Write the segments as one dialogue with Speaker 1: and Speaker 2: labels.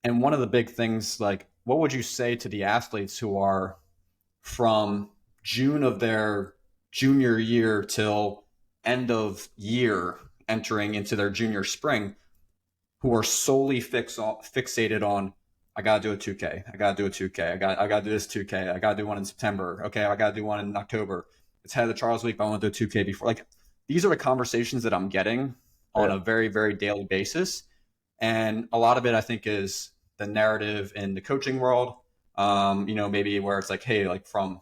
Speaker 1: And one of the big things, like, what would you say to the athletes who are from June of their junior year till end of year entering into their junior spring, who are solely fixated on, I gotta do a 2K, I gotta do a 2K, I gotta do this 2K, I gotta do one in September, okay, I gotta do one in October. It's head of the Charles Week, but I want to do a 2K before. Like, these are the conversations that I'm getting on
Speaker 2: Yeah.
Speaker 1: a very, very daily basis. And a lot of it, I think, is the narrative in the coaching world. Maybe where it's like, hey, like from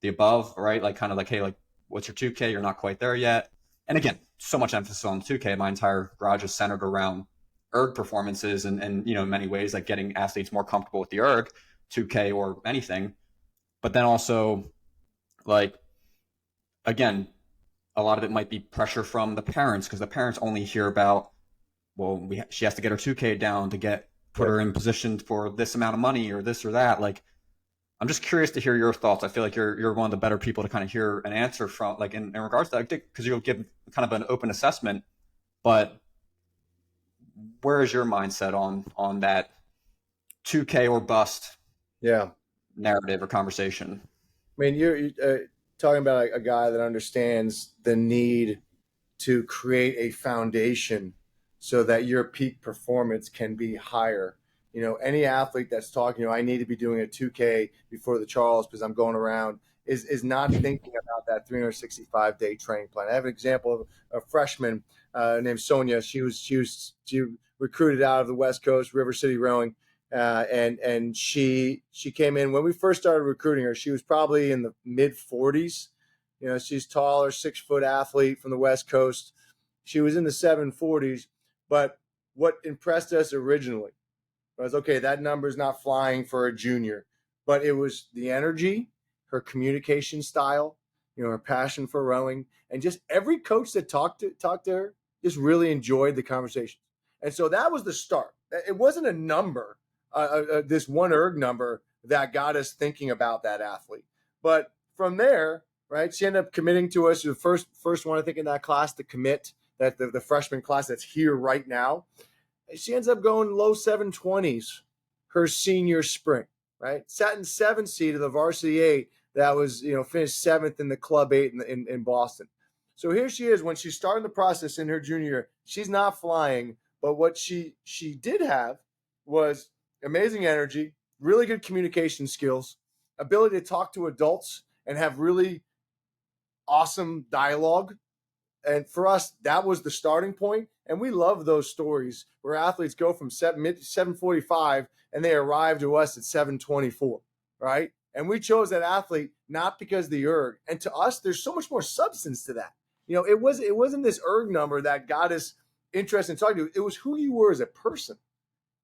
Speaker 1: the above, right? Like kind of like, hey, like what's your 2K? You're not quite there yet. And again, so much emphasis on 2K. My entire garage is centered around erg performances and in many ways, like getting athletes more comfortable with the erg, 2K or anything. But then also, like, again, a lot of it might be pressure from the parents because the parents only hear about, well, she has to get her 2K down to put
Speaker 2: Yep.
Speaker 1: her in position for this amount of money or this or that. Like, I'm just curious to hear your thoughts. I feel like you're one of the better people to kind of hear an answer from, like in regards to that, because you'll give kind of an open assessment. But where is your mindset on that 2K or bust
Speaker 2: Yeah.
Speaker 1: narrative or conversation?
Speaker 2: I mean, you're talking about a guy that understands the need to create a foundation so that your peak performance can be higher. Any athlete that's talking, I need to be doing a 2K before the Charles because I'm going around is not thinking about that 365-day training plan. I have an example of a freshman named Sonia. She recruited out of the West Coast, River City Rowing, and she came in when we first started recruiting her. She was probably in the mid 40s. She's taller, 6-foot athlete from the West Coast. She was in the 740s, but what impressed us originally was, okay, that number's not flying for a junior, but it was the energy, her communication style, her passion for rowing, and just every coach that talked to her just really enjoyed the conversation. And so that was the start. It wasn't a number, this one erg number that got us thinking about that athlete. But from there, right, she ended up committing to us. The first one, I think, in that class to commit, that the freshman class that's here right now. She ends up going low 720s her senior spring, right? Sat in 7th seed of the varsity 8 that was, finished 7th in the club 8 in Boston. So here she is when she's starting the process in her junior year. She's not flying, but what she did have was amazing energy, really good communication skills, ability to talk to adults and have really awesome dialogue. And for us, that was the starting point. And we love those stories where athletes go from 7:45 and they arrive to us at 7:24, right? And we chose that athlete not because of the erg. And to us, there's so much more substance to that. It wasn't this erg number that got us interested in talking to you. It was who you were as a person.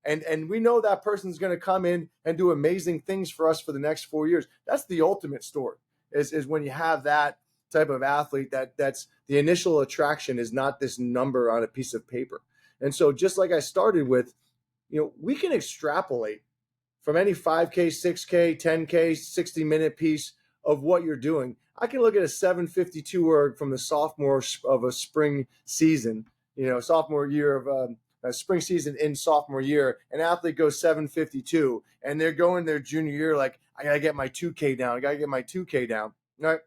Speaker 2: And we know that person's going to come in and do amazing things for us for the next 4 years. That's the ultimate story, is when you have that type of athlete that's the initial attraction is not this number on a piece of paper. And so just like I started with, we can extrapolate from any 5K, 6K, 10K, 60-minute piece of what you're doing. I can look at a 752 erg from the sophomore of a spring season, sophomore year of a spring season in sophomore year. An athlete goes 752 and they're going their junior year like, I got to get my 2K down. I got to get my 2K down. All right.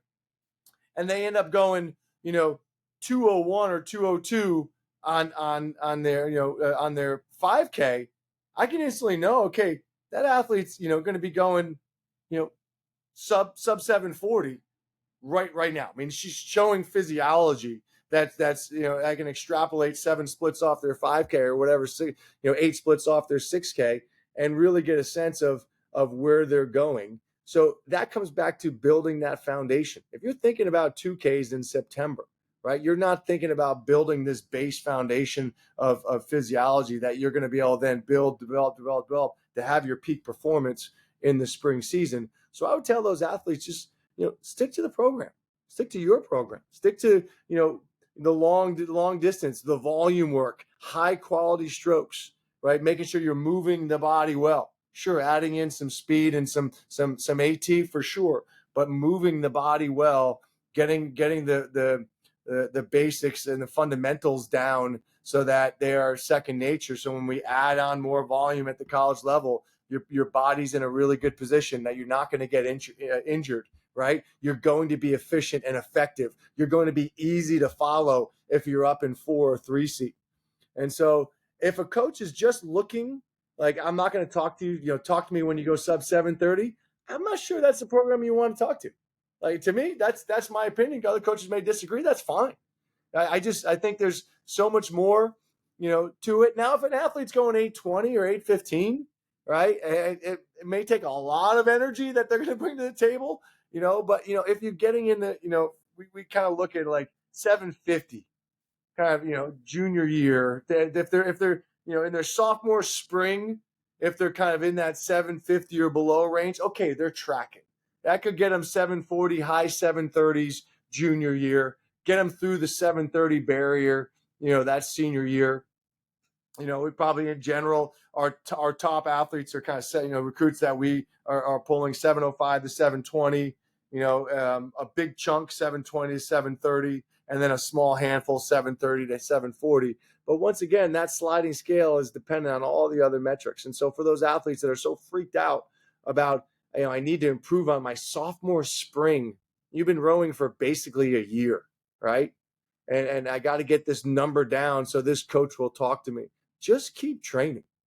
Speaker 2: And they end up going, 201 or 202 on their, on their 5K. I can instantly know, okay, that athlete's, going to be going, sub 740 right now. I mean, she's showing physiology that's I can extrapolate 7 splits off their 5K or whatever, 8 splits off their 6K and really get a sense of where they're going. So that comes back to building that foundation. If you're thinking about 2Ks in September, right, you're not thinking about building this base foundation of physiology that you're going to be able to then develop to have your peak performance in the spring season. So I would tell those athletes, just, stick to the program, stick to your program, stick to, the long distance, the volume work, high quality strokes, right? Making sure you're moving the body well. Sure, adding in some speed and some AT for sure, but moving the body well, getting the the basics and the fundamentals down so that they are second nature. So when we add on more volume at the college level, your body's in a really good position that you're not going to get injured, right? You're going to be efficient and effective. You're going to be easy to follow if you're up in 4 or 3 seat. And so if a coach is just looking like, I'm not going to talk to you, talk to me when you go sub 730, I'm not sure that's the program you want to talk to. Like, to me, that's my opinion. Other coaches may disagree. That's fine. I think there's so much more, to it. Now, if an athlete's going 820 or 815, right, it may take a lot of energy that they're going to bring to the table, but, if you're getting in the, we kind of look at like 750, kind of, junior year. If they're in their sophomore spring, if they're kind of in that 750 or below range, okay, they're tracking. That could get them 740, high 730s junior year, get them through the 730 barrier, that senior year. We probably in general, our top athletes are kind of set, recruits that we are pulling 705 to 720, a big chunk 720 to 730, and then a small handful 730 to 740. But once again, that sliding scale is dependent on all the other metrics. And so for those athletes that are so freaked out about, I need to improve on my sophomore spring, you've been rowing for basically a year, right? And I got to get this number down so this coach will talk to me. Just keep training.